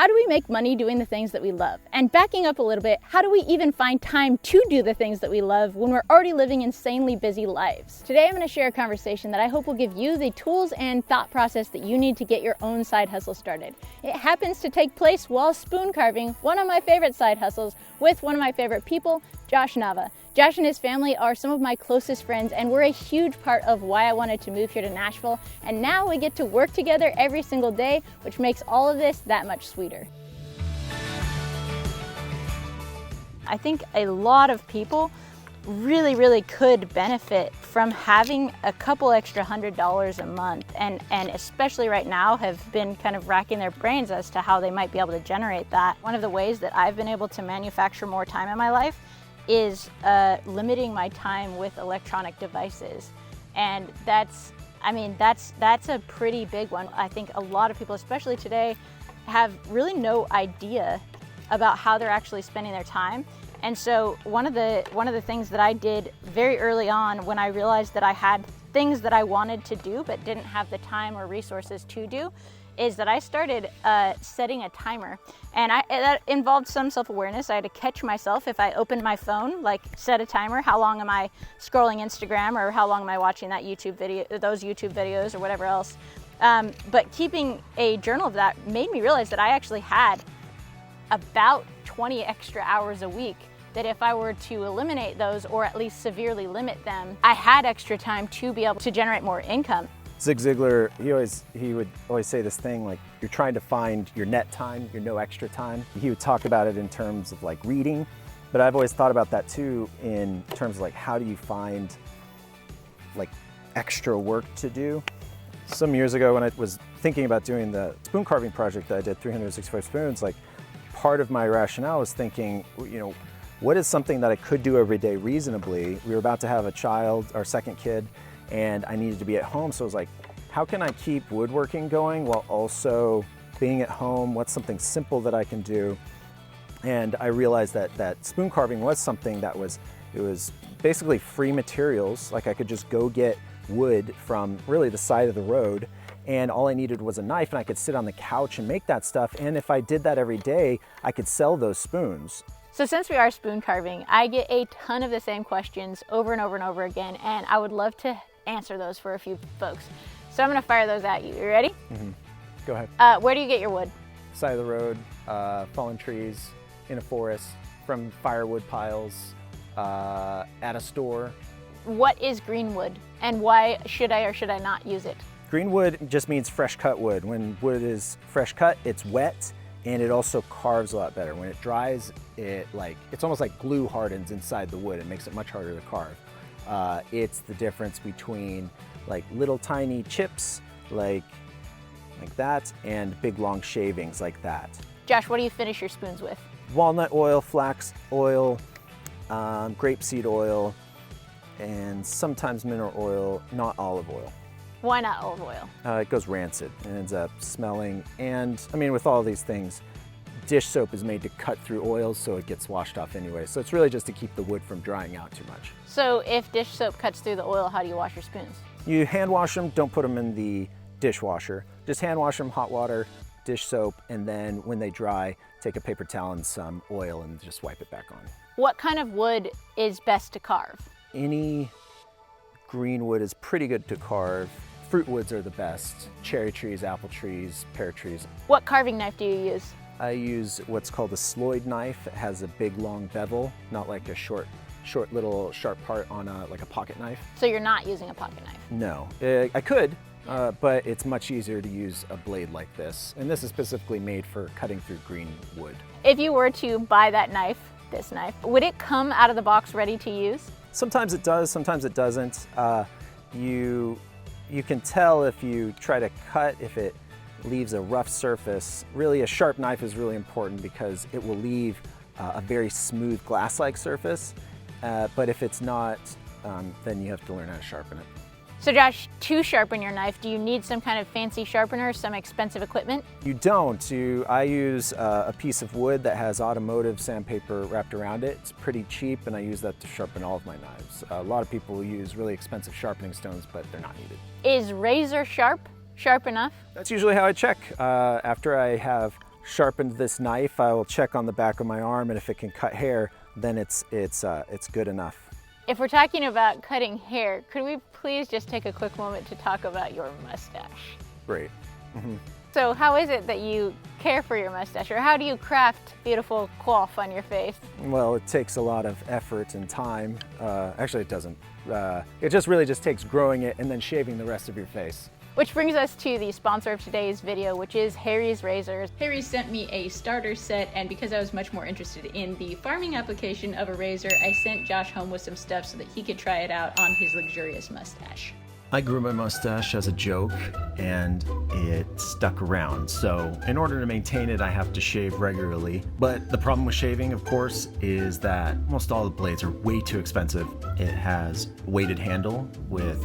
How do we make money doing the things that we love? And backing up a little bit, how do we even find time to do the things that we love when we're already living insanely busy lives? Today I'm going to share a conversation that I hope will give you the tools and thought process that you need to get your own side hustle started. It happens to take place while spoon carving, one of my favorite side hustles, with one of my favorite people, Josh Nava. Josh and his family are some of my closest friends and were a huge part of why I wanted to move here to Nashville. And now we get to work together every single day, which makes all of this that much sweeter. I think a lot of people really could benefit from having a couple extra $100 a month, and especially right now have been kind of racking their brains as to how they might be able to generate that. One of the ways that I've been able to manufacture more time in my life is limiting my time with electronic devices. And that's a pretty big one. I think a lot of people, especially today, have really no idea about how they're actually spending their time. And so one of the things that I did very early on when I realized that I had things that I wanted to do but didn't have the time or resources to do is that I started setting a timer. And that involved some self-awareness. I had to catch myself if I opened my phone, like set a timer. How long am I scrolling Instagram, or how long am I watching that YouTube video, those YouTube videos or whatever else. But keeping a journal of that made me realize that I actually had about 20 extra hours a week, that if I were to eliminate those or at least severely limit them, I had extra time to be able to generate more income. Zig Ziglar, he would always say this thing, like, you're trying to find your net time, your no extra time. He would talk about it in terms of like reading, but I've always thought about that too in terms of like, how do you find like extra work to do? Some years ago when I was thinking about doing the spoon carving project that I did, 365 spoons, like part of my rationale was thinking, what is something that I could do every day reasonably? We were about to have a child, our second kid, and I needed to be at home. So I was like, how can I keep woodworking going while also being at home? What's something simple that I can do? And I realized that spoon carving was something that was basically free materials. Like I could just go get wood from really the side of the road, and all I needed was a knife, and I could sit on the couch and make that stuff. And if I did that every day, I could sell those spoons. So since we are spoon carving, I get a ton of the same questions over and over and over again, and I would love to answer those for a few folks. So I'm gonna fire those at you. You ready? Mm-hmm. Go ahead. Where do you get your wood? Side of the road, fallen trees, in a forest, from firewood piles, at a store. What is green wood, and why should I or should I not use it? Green wood just means fresh cut wood. When wood is fresh cut, it's wet, and it also carves a lot better. When it dries, it's almost like glue hardens inside the wood. It makes it much harder to carve. It's the difference between like little tiny chips like that and big long shavings like that. Josh, what do you finish your spoons with? Walnut oil, flax oil, grapeseed oil, and sometimes mineral oil, not olive oil. Why not olive oil? It goes rancid and ends up smelling. And I mean, with all these things, dish soap is made to cut through oils, so it gets washed off anyway. So it's really just to keep the wood from drying out too much. So if dish soap cuts through the oil, how do you wash your spoons? You hand wash them, don't put them in the dishwasher. Just hand wash them, hot water, dish soap, and then when they dry, take a paper towel and some oil and just wipe it back on. What kind of wood is best to carve? Any green wood is pretty good to carve. Fruit woods are the best. Cherry trees, apple trees, pear trees. What carving knife do you use? I use what's called a Sloyd knife. It has a big long bevel, not like a short little sharp part on like a pocket knife. So you're not using a pocket knife? No, I could, but it's much easier to use a blade like this. And this is specifically made for cutting through green wood. If you were to buy that knife, this knife, would it come out of the box ready to use? Sometimes it does, sometimes it doesn't. You can tell if you try to cut, if it leaves a rough surface. Really, a sharp knife is really important because it will leave a very smooth glass-like surface. But if it's not, then you have to learn how to sharpen it. So Josh, to sharpen your knife, do you need some kind of fancy sharpener, some expensive equipment? You don't. I use a piece of wood that has automotive sandpaper wrapped around it. It's pretty cheap, and I use that to sharpen all of my knives. A lot of people use really expensive sharpening stones, but they're not needed. Is razor sharp enough? That's usually how I check. After I have sharpened this knife, I will check on the back of my arm, and if it can cut hair, then it's good enough. If we're talking about cutting hair, could we please just take a quick moment to talk about your mustache? Great. So how is it that you care for your mustache, or how do you craft beautiful coif on your face? Well, it takes a lot of effort and time. Actually, it doesn't. It just really just takes growing it and then shaving the rest of your face. Which brings us to the sponsor of today's video, which is Harry's Razors. Harry's sent me a starter set, and because I was much more interested in the farming application of a razor, I sent Josh home with some stuff so that he could try it out on his luxurious mustache. I grew my mustache as a joke, and it stuck around. So in order to maintain it, I have to shave regularly. But the problem with shaving, of course, is that most all the blades are way too expensive. It has a weighted handle with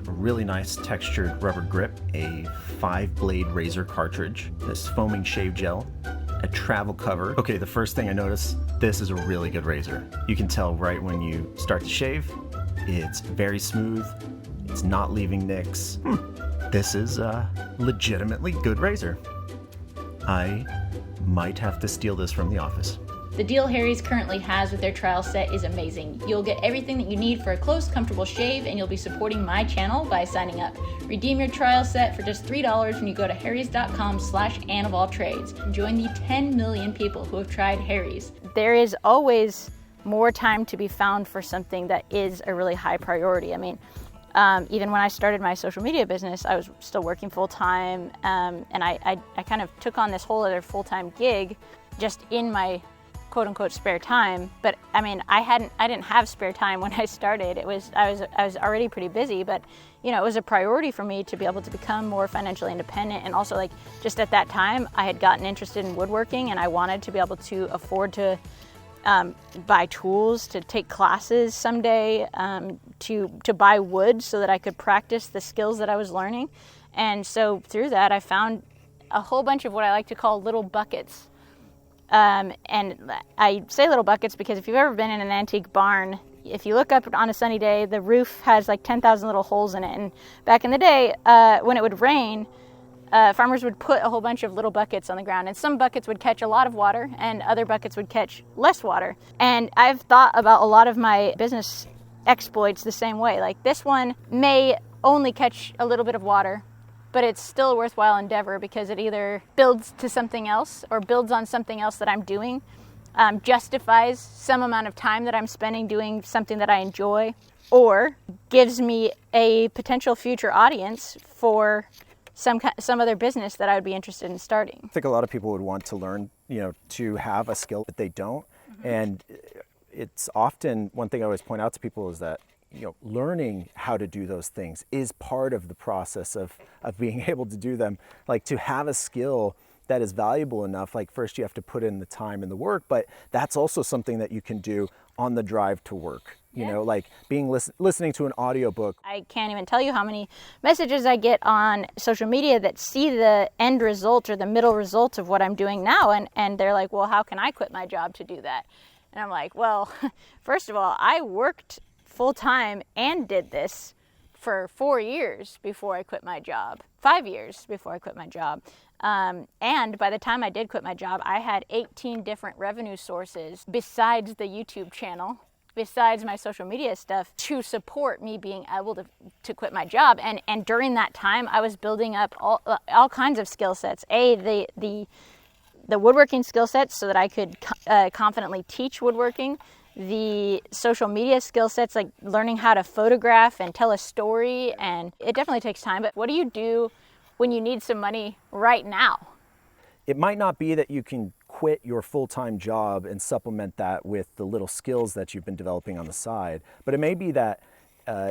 a really nice textured rubber grip, a 5-blade razor cartridge, this foaming shave gel, a travel cover. Okay, the first thing I noticed, this is a really good razor. You can tell right when you start to shave. It's very smooth. It's not leaving nicks. This is a legitimately good razor. I might have to steal this from the office. The deal Harry's currently has with their trial set is amazing. You'll get everything that you need for a close, comfortable shave, and you'll be supporting my channel by signing up. Redeem your trial set for just $3 when you go to harrys.com/AnnofAllTrades and join the 10 million people who have tried Harry's. There is always more time to be found for something that is a really high priority. I mean, even when I started my social media business, I was still working full time, and I kind of took on this whole other full-time gig just in my quote-unquote spare time. But I mean, I didn't have spare time when I started. I was already pretty busy, but you know, it was a priority for me to be able to become more financially independent. And also, like, just at that time, I had gotten interested in woodworking, and I wanted to be able to afford to buy tools, to take classes someday, to buy wood so that I could practice the skills that I was learning. And so through that, I found a whole bunch of what I like to call little buckets. And I say little buckets because if you've ever been in an antique barn, if you look up on a sunny day, the roof has like 10,000 little holes in it. And back in the day, when it would rain, farmers would put a whole bunch of little buckets on the ground, and some buckets would catch a lot of water and other buckets would catch less water. And I've thought about a lot of my business exploits the same way. Like, this one may only catch a little bit of water, but it's still a worthwhile endeavor because it either builds to something else or builds on something else that I'm doing, justifies some amount of time that I'm spending doing something that I enjoy, or gives me a potential future audience for some other business that I would be interested in starting. I think a lot of people would want to learn, to have a skill that they don't. And it's often, one thing I always point out to people is that, learning how to do those things is part of the process of being able to do them. Like, to have a skill that is valuable enough, like, first you have to put in the time and the work, but that's also something that you can do on the drive to work. Like listening to an audiobook. I can't even tell you how many messages I get on social media that see the end result or the middle result of what I'm doing now, and they're like, well, how can I quit my job to do that? And I'm like, well, first of all, I worked full-time and did this for 4 years before I quit my job, 5 years before I quit my job. And by the time I did quit my job, I had 18 different revenue sources besides the YouTube channel, besides my social media stuff, to support me being able to quit my job. And during that time, I was building up all kinds of skill sets. The woodworking skill sets so that I could confidently teach woodworking. The social media skill sets, like learning how to photograph and tell a story. And it definitely takes time. But what do you do when you need some money right now? It might not be that you can quit your full-time job and supplement that with the little skills that you've been developing on the side, but it may be that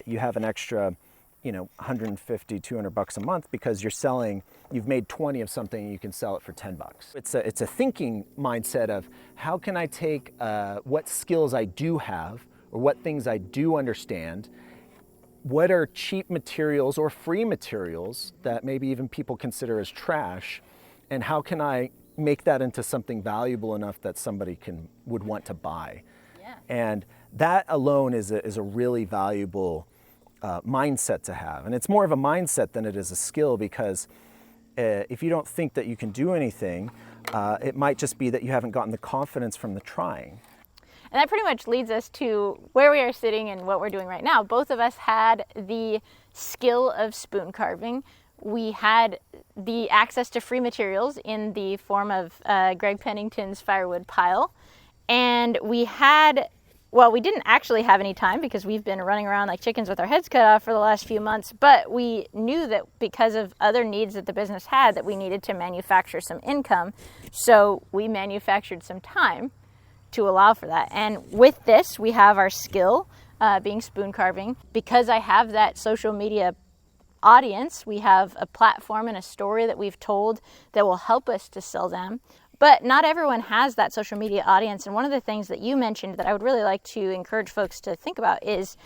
you have an extra, $150, $200 a month because you've made 20 of something and you can sell it for $10. It's a thinking mindset of, how can I take what skills I do have or what things I do understand, what are cheap materials or free materials that maybe even people consider as trash, and how can I make that into something valuable enough that somebody would want to buy? Yeah. And that alone is a really valuable mindset to have. And it's more of a mindset than it is a skill, because if you don't think that you can do anything, It might just be that you haven't gotten the confidence from the trying. And that pretty much leads us to where we are sitting and what we're doing right now. Both of us had the skill of spoon carving. We had the access to free materials in the form of Greg Pennington's firewood pile. And we didn't actually have any time because we've been running around like chickens with our heads cut off for the last few months, but we knew that because of other needs that the business had that we needed to manufacture some income. So we manufactured some time to allow for that. And with this, we have our skill being spoon carving. Because I have that social media audience, we have a platform and a story that we've told that will help us to sell them. But not everyone has that social media audience. And one of the things that you mentioned that I would really like to encourage folks to think about is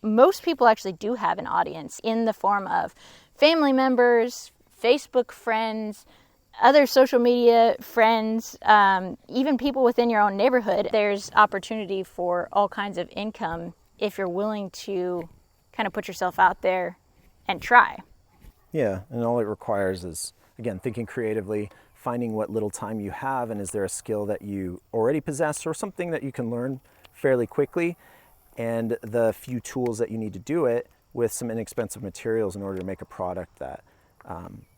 most people actually do have an audience in the form of family members, Facebook friends, other social media friends, even people within your own neighborhood. There's opportunity for all kinds of income if you're willing to kind of put yourself out there and try. Yeah, and all it requires is, again, thinking creatively, finding what little time you have, and is there a skill that you already possess or something that you can learn fairly quickly, and the few tools that you need to do it with some inexpensive materials in order to make a product that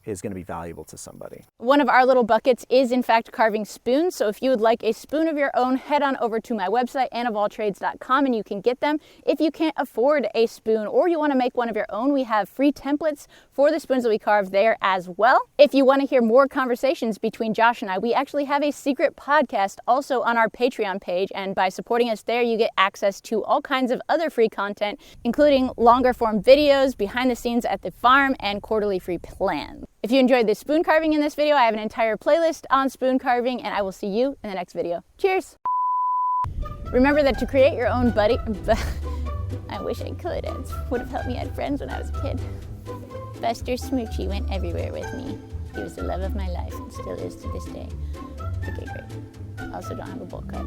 is going to be valuable to somebody. One of our little buckets is in fact carving spoons. So if you would like a spoon of your own, head on over to my website, annaofalltrades.com, and you can get them. If you can't afford a spoon or you want to make one of your own, we have free templates for the spoons that we carve there as well. If you want to hear more conversations between Josh and I, we actually have a secret podcast also on our Patreon page, and by supporting us there, you get access to all kinds of other free content, including longer form videos, behind the scenes at the farm, and quarterly free plans. If you enjoyed the spoon carving in this video, I have an entire playlist on spoon carving, and I will see you in the next video. Cheers! Remember that to create your own buddy... I wish I could. It would have helped me have friends when I was a kid. Buster Smoochie went everywhere with me. He was the love of my life and still is to this day. Okay, great. I also don't have a bowl cut.